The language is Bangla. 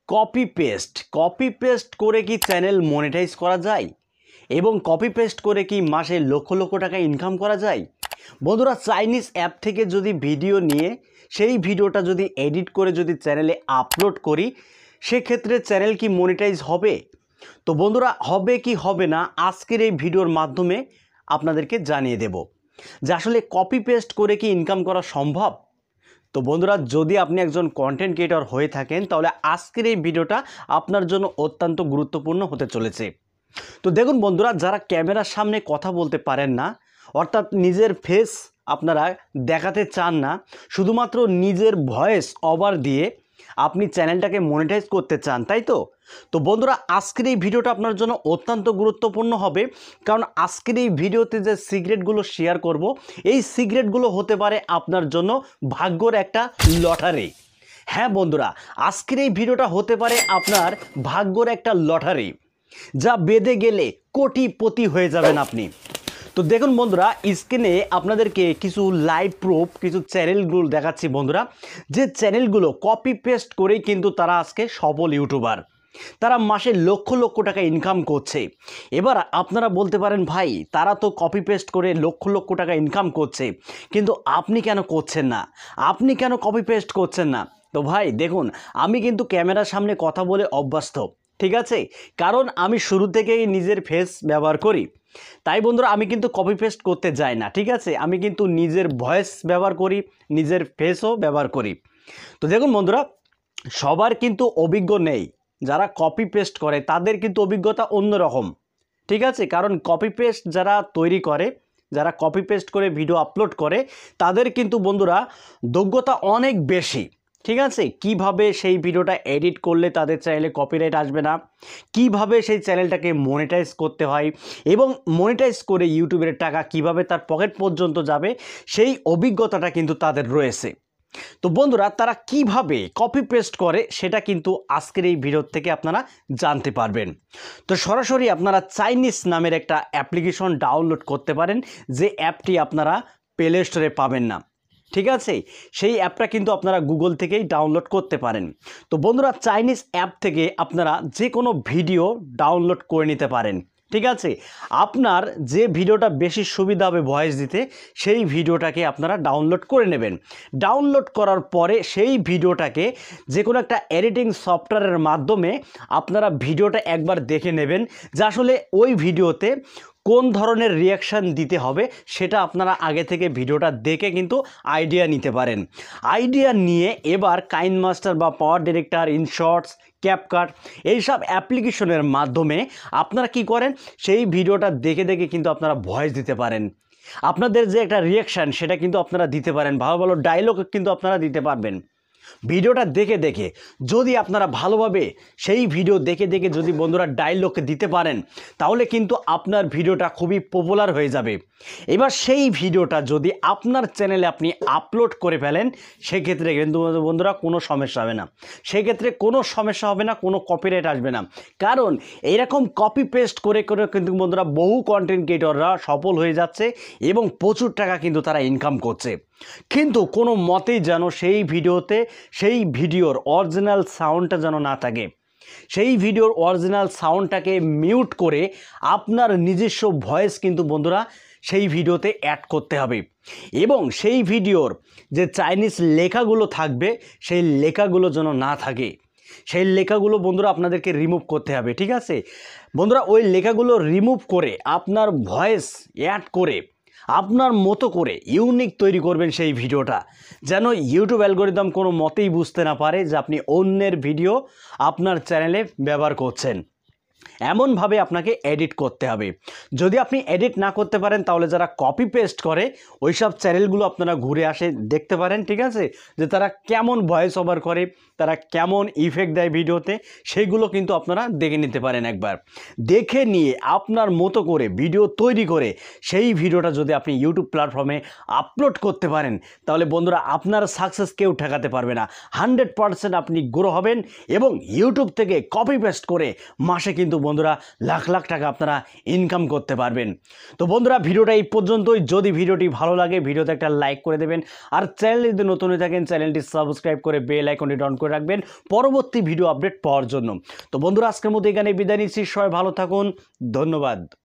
কপি পেস্ট করে কি চ্যানেল মনিটাইজ করা যায় এবং কপি পেস্ট করে কি মাসে লক্ষ লক্ষ টাকা ইনকাম করা যায়? বন্ধুরা, চাইনিজ অ্যাপ থেকে যদি ভিডিও নিয়ে সেই ভিডিওটা যদি এডিট করে যদি চ্যানেলে আপলোড করি, সেক্ষেত্রে চ্যানেল কি মনিটাইজ হবে? তো বন্ধুরা, হবে কি হবে না আজকের এই ভিডিওর মাধ্যমে আপনাদেরকে জানিয়ে দেব যে আসলে কপি পেস্ট করে কি ইনকাম করা সম্ভব। তো বন্ধুরা, যদি আপনি একজন কন্টেন্ট ক্রিয়েটর হয়ে থাকেন তাহলে আজকের এই ভিডিওটা আপনার জন্য অত্যন্ত গুরুত্বপূর্ণ হতে চলেছে। তো দেখুন বন্ধুরা, যারা ক্যামেরার সামনে কথা বলতে পারেন না, অর্থাৎ নিজের ফেস আপনারা দেখাতে চান না, শুধুমাত্র নিজের ভয়েস ওভার দিয়ে আপনি চ্যানেলটাকে মনিটাইজ করতে চান, তাই তো? তো বন্ধুরা, আজকের এই ভিডিওটা আপনার জন্য অত্যন্ত গুরুত্বপূর্ণ হবে, কারণ আজকের এই ভিডিওতে যে সিক্রেটগুলো শেয়ার করব, এই সিক্রেটগুলো হতে পারে আপনার জন্য ভাগ্যর একটা লটারি। হ্যাঁ বন্ধুরা, আজকের এই ভিডিওটা হতে পারে আপনার ভাগ্যর একটা লটারি, যা বেঁধে গেলে কোটিপতি হয়ে যাবেন আপনি। তো দেখুন বন্ধুরা, স্ক্রিনে আপনাদেরকে কিছু লাইভ প্রুফ, কিছু চ্যানেলগুলো দেখাচ্ছি বন্ধুরা, যে চ্যানেলগুলো কপি পেস্ট করেই কিন্তু তারা আজকে সফল ইউটিউবার। তারা মাসে লক্ষ লক্ষ টাকা ইনকাম করছে। এবার আপনারা বলতে পারেন, ভাই তারা তো কপি পেস্ট করে লক্ষ লক্ষ টাকা ইনকাম করছে, কিন্তু আপনি কেন করছেন না? আপনি কেন কপি পেস্ট করছেন না? তো ভাই দেখুন, আমি কিন্তু ক্যামেরার সামনে কথা বলে অভ্যস্ত, ঠিক আছে? কারণ আমি শুরু থেকেই নিজের ফেস ব্যবহার করি। তাই বন্ধুরা, আমি কিন্তু কপি পেস্ট করতে যাই না, ঠিক আছে? আমি কিন্তু নিজের ভয়েস ব্যবহার করি, নিজের ফেসও ব্যবহার করি। তো দেখুন বন্ধুরা, সবার কিন্তু অভিজ্ঞ নেই। যারা কপি পেস্ট করে তাদের কিন্তু অভিজ্ঞতা অন্যরকম, ঠিক আছে? কারণ কপি পেস্ট যারা তৈরি করে, যারা কপি পেস্ট করে ভিডিও আপলোড করে, তাদের কিন্তু বন্ধুরা যোগ্যতা অনেক বেশি, ঠিক আছে? কিভাবে সেই ভিডিওটা এডিট করলে তাদের চ্যানেলে কপিরাইট আসবে না, কিভাবে সেই চ্যানেলটাকে মনিটাইজ করতে হয়, এবং মনিটাইজ করে ইউটিউবের টাকা কিভাবে তার পকেট পর্যন্ত যাবে, সেই অভিজ্ঞতাটা কিন্তু তাদের রয়েছে। তো বন্ধুরা, তারা কিভাবে কপি পেস্ট করে সেটা কিন্তু আজকের এই ভিডিও থেকে আপনারা জানতে পারবেন। তো সরাসরি আপনারা চাইনিজ নামের একটা অ্যাপ্লিকেশন ডাউনলোড করতে পারেন, যে অ্যাপটি আপনারা প্লে স্টোরে পাবেন না, ঠিক আছে? সেই অ্যাপটা কিন্তু আপনারা গুগল থেকেই ডাউনলোড করতে পারেন। তো বন্ধুরা, চাইনিজ অ্যাপ থেকে আপনারা যে কোনো ভিডিও ডাউনলোড করে নিতে পারেন, ঠিক আছে? আপনার যে ভিডিওটা বেশি সুবিধা হবে ভয়েস দিতে, সেই ভিডিওটাকে আপনারা ডাউনলোড করে নেবেন। ডাউনলোড করার পরে সেই ভিডিওটাকে যে কোনো একটা এডিটিং সফটওয়্যারের মাধ্যমে আপনারা ভিডিওটা একবার দেখে নেবেন, যে আসলে ওই ভিডিওতে কোন ধরনের রিয়াকশান দিতে হবে, সেটা আপনারা আগে থেকে ভিডিওটা দেখে কিন্তু আইডিয়া নিতে পারেন। আইডিয়া নিয়ে এবার কাইনমাস্টার বা পাওয়ার ডিরেক্টর, ইনশর্টস, ক্যাপকাট, এইসব অ্যাপ্লিকেশনের মাধ্যমে আপনারা কি করেন, সেই ভিডিওটা দেখে দেখে কিন্তু আপনারা ভয়েস দিতে পারেন। আপনাদের যে একটা রিয়াকশান, সেটা কিন্তু আপনারা দিতে পারেন, ভালো ভালো ডায়লগ কিন্তু আপনারা দিতে পারবেন ভিডিওটা দেখে দেখে। যদি আপনারা ভালোভাবে সেই ভিডিও দেখে দেখে যদি বন্ধুরা ডায়লগ দিতে পারেন, তাহলে কিন্তু আপনার ভিডিওটা খুবই পপুলার হয়ে যাবে। এবার সেই ভিডিওটা যদি আপনার চ্যানেলে আপনি আপলোড করে ফেলেন, সেক্ষেত্রে কিন্তু বন্ধুরা কোনো সমস্যা হবে না, সেক্ষেত্রে কোনো সমস্যা হবে না, কোনো কপিরাইট আসবে না। কারণ এইরকম কপি পেস্ট করে করে কিন্তু বন্ধুরা বহু কন্টেন্ট ক্রিয়েটররা সফল হয়ে যাচ্ছে এবং প্রচুর টাকা কিন্তু তারা ইনকাম করছে। কিন্তু কোনো মতেই যেন সেই ভিডিওতে সেই ভিডিওর অরিজিনাল সাউন্ডটা যেন না থাকে। সেই ভিডিওর অরিজিনাল সাউন্ডটাকে মিউট করে আপনার নিজস্ব ভয়েস কিন্তু বন্ধুরা সেই ভিডিওতে অ্যাড করতে হবে, এবং সেই ভিডিওর যে চাইনিজ লেখাগুলো থাকবে, সেই লেখাগুলো যেন না থাকে। সেই লেখাগুলো বন্ধুরা আপনাদেরকে রিমুভ করতে হবে, ঠিক আছে বন্ধুরা? ওই লেখাগুলো রিমুভ করে আপনার ভয়েস অ্যাড করে আপনার মতো করে ইউনিক তৈরি করবেন সেই ভিডিওটা, যেন ইউটিউব অ্যালগরিদম কোনো মতেই বুঝতে না পারে যে আপনি অন্যের ভিডিও আপনার চ্যানেলে ব্যবহার করছেন। এমনভাবে আপনাকে এডিট করতে হবে। যদি আপনি এডিট না করতে পারেন, তাহলে যারা কপি পেস্ট করে ওই সব চ্যানেলগুলো আপনারা ঘুরে আসে দেখতে পারেন, ঠিক আছে? যে তারা কেমন ভয়েস ওভার করে, তারা কেমন ইফেক্ট দেয় ভিডিওতে, সেইগুলো কিন্তু আপনারা দেখে নিতে পারেন। একবার দেখে নিয়ে আপনার মতো করে ভিডিও তৈরি করে সেই ভিডিওটা যদি আপনি ইউটিউব প্ল্যাটফর্মে আপলোড করতে পারেন, তাহলে বন্ধুরা আপনার সাকসেস কেউ ঠেকাতে পারবে না। 100% আপনি গ্রো হবেন এবং ইউটিউব থেকে কপি পেস্ট করে মাসে কিন্তু বন্ধুরা লাখ লাখ টাকা আপনারা ইনকাম করতে পারবেন। তো বন্ধুরা ভিডিওটা এই পর্যন্তই। যদি ভিডিওটি ভালো লাগে ভিডিওতে একটা লাইক করে দেবেন, আর চ্যানেলে যদি নতুন হয়ে থাকেন চ্যানেলটি সাবস্ক্রাইব করে বেল আইকনটি অন করে রাখবেন পরবর্তী ভিডিও আপডেট পাওয়ার জন্য। তো বন্ধুরা আজকের মতো এখানে বিদায় নিচ্ছি, সবাই ভালো থাকুন, ধন্যবাদ।